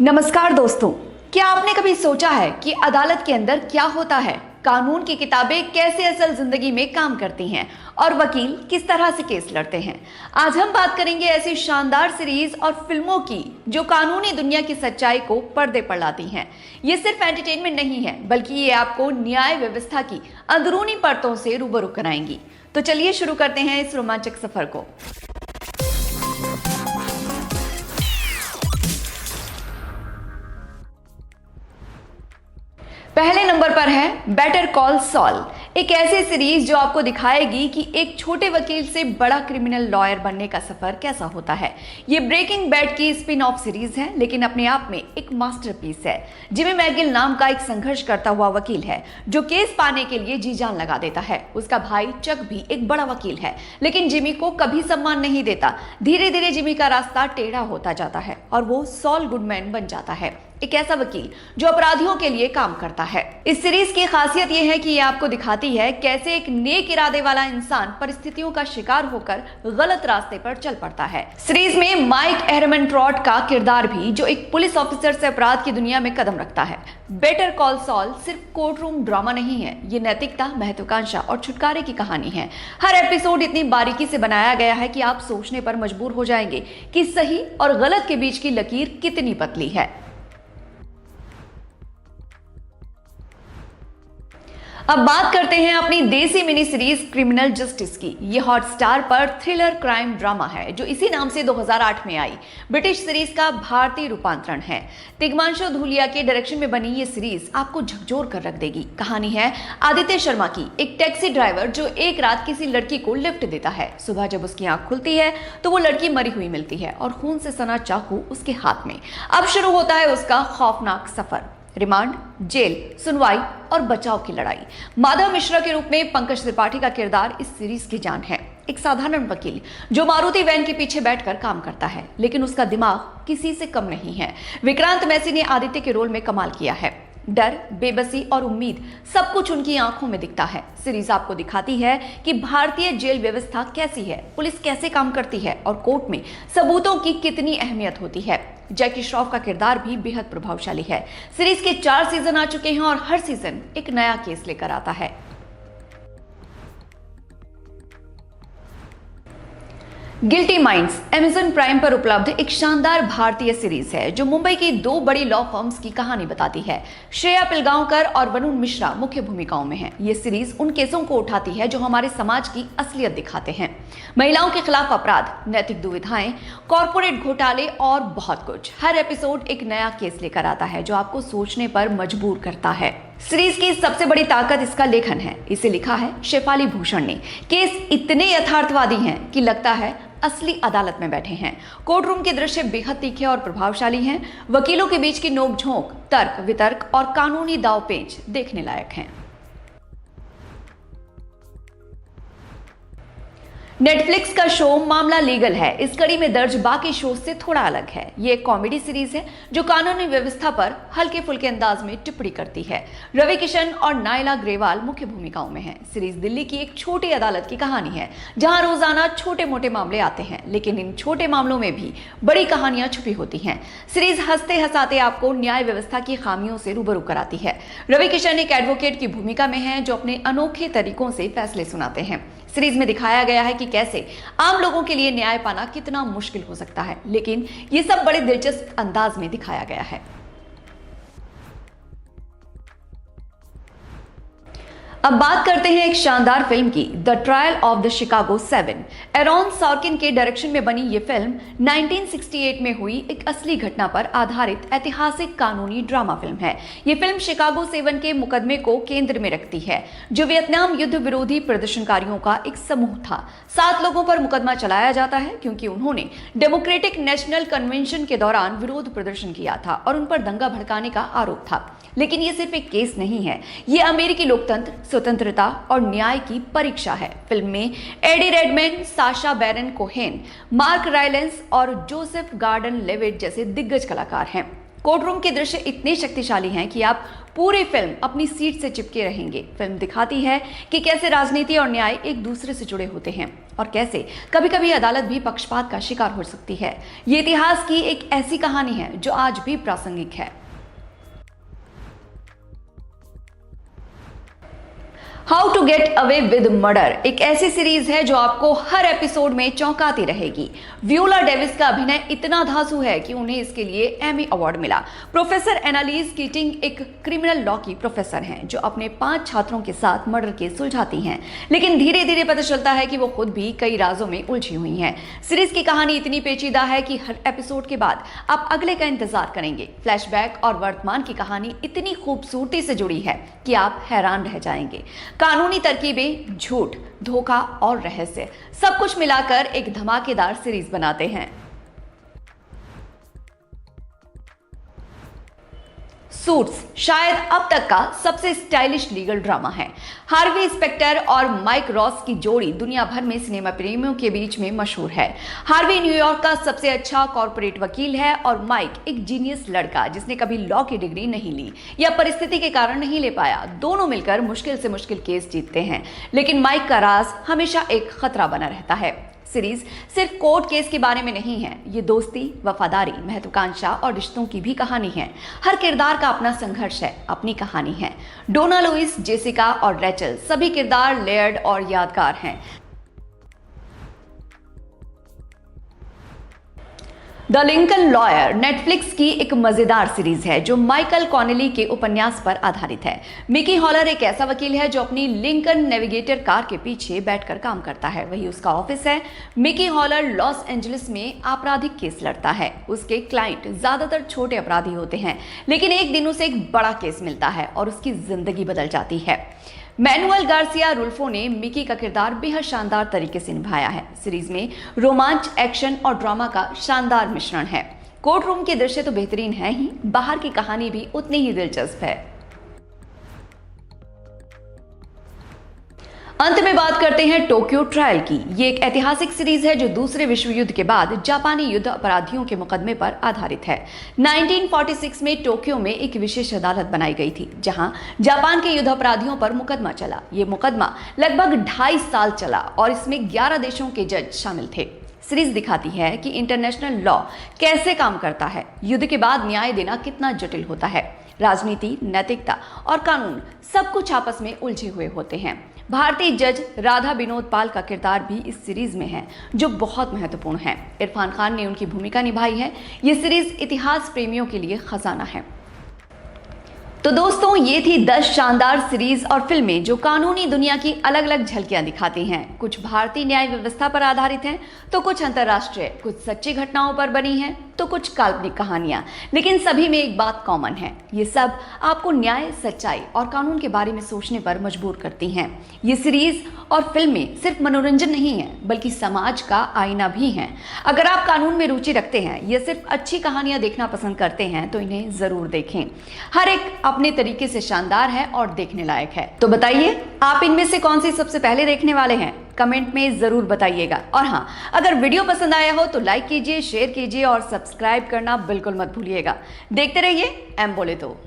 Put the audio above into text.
नमस्कार दोस्तों, क्या आपने कभी सोचा है कि अदालत के अंदर क्या होता है? कानून की किताबें कैसे असल जिंदगी में काम करती हैं और वकील किस तरह से केस लड़ते हैं। आज हम बात करेंगे ऐसी शानदार सीरीज और फिल्मों की जो कानूनी दुनिया की सच्चाई को पर्दे पर लाती हैं। ये सिर्फ एंटरटेनमेंट नहीं है, बल्कि ये आपको न्याय व्यवस्था की अंदरूनी परतों से रूबरू कराएंगी। तो चलिए शुरू करते हैं इस रोमांचक सफर को। पहले नंबर पर है बेटर कॉल सॉल, एक ऐसी सीरीज जो आपको दिखाएगी कि एक छोटे वकील से बड़ा क्रिमिनल लॉयर बनने का सफर कैसा होता है। ये ब्रेकिंग बैड की स्पिन ऑफ सीरीज है, लेकिन अपने आप में एक मास्टरपीस है। जिमी मैगिल नाम का एक संघर्ष करता हुआ वकील है जो केस पाने के लिए जी जान लगा देता है। उसका भाई चक भी एक बड़ा वकील है, लेकिन जिमी को कभी सम्मान नहीं देता। धीरे धीरे जिमी का रास्ता टेढ़ा होता जाता है और वो सॉल गुडमैन बन जाता है, एक ऐसा वकील जो अपराधियों के लिए काम करता है। इस सीरीज की खासियत यह है कि ये आपको दिखाती है कैसे एक नेक इरादे वाला इंसान परिस्थितियों का शिकार होकर गलत रास्ते पर चल पड़ता है। सीरीज में माइक एहरमनट्रॉट का किरदार भी जो एक पुलिस ऑफिसर से अपराध की दुनिया में कदम रखता है। बेटर कॉल सॉल सिर्फ कोर्ट रूम ड्रामा नहीं है, ये नैतिकता, महत्वाकांक्षा और छुटकारे की कहानी है। हर एपिसोड इतनी बारीकी से बनाया गया है कि आप सोचने पर मजबूर हो जाएंगे कि सही और गलत के बीच की लकीर कितनी पतली है। अब बात करते हैं अपनी देसी मिनी सीरीज क्रिमिनल जस्टिस की। ये हॉटस्टार पर थ्रिलर क्राइम ड्रामा है जो इसी नाम से 2008 में आई ब्रिटिश सीरीज का भारतीय रूपांतरण है। तिग्मांशु धूलिया के डायरेक्शन में बनी ये सीरीज आपको झकझोर कर रख देगी। कहानी है आदित्य शर्मा की, एक टैक्सी ड्राइवर जो एक रात किसी लड़की को लिफ्ट देता है। सुबह जब उसकी आंख खुलती है तो वो लड़की मरी हुई मिलती है और खून से सना चाकू उसके हाथ में। अब शुरू होता है उसका खौफनाक सफर। रिमांड, जेल, सुनवाई और बचाव की लड़ाई। माधव मिश्रा के रूप में पंकज त्रिपाठी का किरदार इस सीरीज की जान है। एक साधारण वकील जो मारुति वैन के पीछे बैठकर काम करता है, लेकिन उसका दिमाग किसी से कम नहीं है। विक्रांत मैसी ने आदित्य के रोल में कमाल किया है। डर, बेबसी और उम्मीद सब कुछ उनकी आंखों में दिखता है। सीरीज आपको दिखाती है कि भारतीय जेल व्यवस्था कैसी है, पुलिस कैसे काम करती है और कोर्ट में सबूतों की कितनी अहमियत होती है। जैकी श्रॉफ का किरदार भी बेहद प्रभावशाली है। सीरीज के 4 सीजन आ चुके हैं और हर सीजन एक नया केस लेकर आता है। गिल्टी माइंड्स अमेज़न प्राइम पर उपलब्ध एक शानदार भारतीय सीरीज है जो मुंबई की 2 बड़ी लॉ फर्म्स की कहानी बताती है। श्रेया पिलगांवकर और वरुण मिश्रा मुख्य भूमिकाओं में हैं। ये सीरीज उन केसों को उठाती है जो हमारे समाज की असलियत दिखाते हैं। महिलाओं के खिलाफ अपराध, नैतिक दुविधाएं, कॉर्पोरेट घोटाले और बहुत कुछ। हर एपिसोड एक नया केस लेकर आता है जो आपको सोचने पर मजबूर करता है। सीरीज की सबसे बड़ी ताकत इसका लेखन है। इसे लिखा है शेफाली भूषण ने। केस इतने यथार्थवादी हैं कि लगता है असली अदालत में बैठे हैं। कोर्ट रूम के दृश्य बेहद तीखे और प्रभावशाली हैं। वकीलों के बीच की नोकझोंक, तर्क वितर्क और कानूनी दांवपेच देखने लायक हैं। नेटफ्लिक्स का शो मामला लीगल है इस कड़ी में दर्ज बाकी शो से थोड़ा अलग है। ये एक कॉमेडी सीरीज है जो कानूनी व्यवस्था पर हल्के फुल्के अंदाज में टिप्पणी करती है। रवि किशन और नायला ग्रेवाल मुख्य भूमिकाओं में हैं। सीरीज दिल्ली की एक छोटी अदालत की कहानी है जहां रोजाना छोटे मोटे मामले आते हैं, लेकिन इन छोटे मामलों में भी बड़ी कहानियां छुपी होती हैं। सीरीज हंसते हंसाते आपको न्याय व्यवस्था की खामियों से रूबरू कराती है। रवि किशन एक एडवोकेट की भूमिका में है जो अपने अनोखे तरीकों से फैसले सुनाते हैं। सीरीज में दिखाया गया है कि कैसे आम लोगों के लिए न्याय पाना कितना मुश्किल हो सकता है, लेकिन ये सब बड़े दिलचस्प अंदाज में दिखाया गया है। अब बात करते हैं एक शानदार फिल्म की, the trial of the Chicago 7। Aaron Sorkin के डायरेक्शन में बनी ये फिल्म 1968 में हुई एक असली घटना पर आधारित ऐतिहासिक कानूनी ड्रामा फिल्म है। ये फिल्म शिकागो 7 के मुकदमे को केंद्र में रखती है जो वियतनाम युद्ध विरोधी प्रदर्शनकारियों का एक समूह था। 7 लोगों पर मुकदमा चलाया जाता है क्योंकि उन्होंने डेमोक्रेटिक नेशनल कन्वेंशन के दौरान विरोध प्रदर्शन किया था और उन पर दंगा भड़काने का आरोप था। लेकिन ये सिर्फ एक केस नहीं है, ये अमेरिकी लोकतंत्र, स्वतंत्रता और न्याय की परीक्षा है। फिल्म में एडी रेडमैन, साशा बैरन कोहेन, मार्क रायलेंस और जोसेफ गार्डन लेविट जैसे दिग्गज कलाकार हैं। कोर्ट रूम के दृश्य इतने शक्तिशाली हैं कि आप पूरी फिल्म अपनी सीट से चिपके रहेंगे। फिल्म दिखाती है कि कैसे राजनीति और न्याय एक दूसरे से जुड़े होते हैं और कैसे कभी कभी अदालत भी पक्षपात का शिकार हो सकती है। ये इतिहास की एक ऐसी कहानी है जो आज भी प्रासंगिक है। How to get away with murder एक ऐसी सीरीज है जो आपको हर एपिसोड में चौंकाती रहेगी। वियोला डेविस का अभिनय इतना धांसू है कि उन्हें इसके लिए एमी अवार्ड मिला। प्रोफेसर एनालीज कीटिंग एक क्रिमिनल लॉ की प्रोफेसर हैं जो अपने 5 छात्रों के साथ मर्डर केस सुलझाती हैं, लेकिन धीरे धीरे पता चलता है कि वो खुद भी कई राजों में उलझी हुई हैं। सीरीज की कहानी इतनी पेचीदा है कि हर एपिसोड के बाद आप अगले का इंतजार करेंगे। फ्लैशबैक और वर्तमान की कहानी इतनी खूबसूरती से जुड़ी है कि आप हैरान रह जाएंगे। कानूनी तरकीबें, झूठ, धोखा और रहस्य सब कुछ मिलाकर एक धमाकेदार सीरीज बनाते हैं। सूट्स शायद अब तक का सबसे स्टाइलिश लीगल ड्रामा है। हार्वी स्पेक्टर और माइक रॉस की जोड़ी दुनिया भर में सिनेमा प्रेमियों के बीच में मशहूर है। हार्वी न्यूयॉर्क का सबसे अच्छा कॉर्पोरेट वकील है और माइक एक जीनियस लड़का जिसने कभी लॉ की डिग्री नहीं ली या परिस्थिति के कारण नहीं ले पाया। दोनों मिलकर मुश्किल से मुश्किल केस जीतते हैं, लेकिन माइक का राज हमेशा एक खतरा बना रहता है। सीरीज सिर्फ कोर्ट केस के बारे में नहीं है, ये दोस्ती, वफादारी, महत्वाकांक्षा और रिश्तों की भी कहानी है। हर किरदार का अपना संघर्ष है, अपनी कहानी है। डोना लुइस, जेसिका और रेचल सभी किरदार लेयर्ड और यादगार हैं। द लिंकन लॉयर नेटफ्लिक्स की एक मजेदार सीरीज है जो माइकल कॉनेली के उपन्यास पर आधारित है। मिकी हॉलर एक ऐसा वकील है जो अपनी लिंकन नेविगेटर कार के पीछे बैठकर काम करता है। वही उसका ऑफिस है। मिकी हॉलर लॉस एंजलिस में आपराधिक केस लड़ता है। उसके क्लाइंट ज्यादातर छोटे अपराधी होते हैं, लेकिन एक दिन उसे एक बड़ा केस मिलता है और उसकी जिंदगी बदल जाती है। मैनुअल गार्सिया रुल्फो ने मिकी का किरदार बेहद शानदार तरीके से निभाया है। सीरीज में रोमांच, एक्शन और ड्रामा का शानदार मिश्रण है। कोर्ट रूम के दृश्य तो बेहतरीन है ही, बाहर की कहानी भी उतनी ही दिलचस्प है। अंत में बात करते हैं टोक्यो ट्रायल की। ये एक ऐतिहासिक सीरीज है जो दूसरे विश्व युद्ध के बाद जापानी युद्ध अपराधियों के मुकदमे पर आधारित है। 1946 में टोक्यो में एक विशेष अदालत बनाई गई थी जहां जापान के युद्ध अपराधियों पर मुकदमा चला। ये मुकदमा लगभग 2.5 साल चला और इसमें 11 देशों के जज शामिल थे। सीरीज दिखाती है कि इंटरनेशनल लॉ कैसे काम करता है, युद्ध के बाद न्याय देना कितना जटिल होता है। राजनीति, नैतिकता और कानून सब कुछ आपस में उलझे हुए होते हैं। भारतीय जज राधा विनोद पाल का किरदार भी इस सीरीज में है जो बहुत महत्वपूर्ण है। इरफान खान ने उनकी भूमिका निभाई है। ये सीरीज इतिहास प्रेमियों के लिए खजाना है। तो दोस्तों, ये थी 10 शानदार सीरीज और फिल्में जो कानूनी दुनिया की अलग अलग झलकियां दिखाती हैं। कुछ भारतीय न्याय व्यवस्था पर आधारित हैं, तो कुछ अंतर्राष्ट्रीय, कुछ सच्ची घटनाओं पर बनी हैं, तो कुछ काल्पनिक कहानियां। लेकिन सभी में एक बात कॉमन है, ये सब आपको न्याय, सच्चाई और कानून के बारे में सोचने पर मजबूर करती हैं। ये सीरीज और फिल्में सिर्फ मनोरंजन नहीं है, बल्कि समाज का आईना भी हैं। अगर आप कानून में रुचि रखते हैं या सिर्फ अच्छी कहानियां देखना पसंद करते हैं तो इन्हें जरूर देखें। हर एक अपने तरीके से शानदार है और देखने लायक है। तो बताइए, आप इनमें से कौन सी सबसे पहले देखने वाले हैं? कमेंट में जरूर बताइएगा। और हाँ, अगर वीडियो पसंद आया हो तो लाइक कीजिए, शेयर कीजिए और सब्सक्राइब करना बिल्कुल मत भूलिएगा। देखते रहिए एम बोले तो।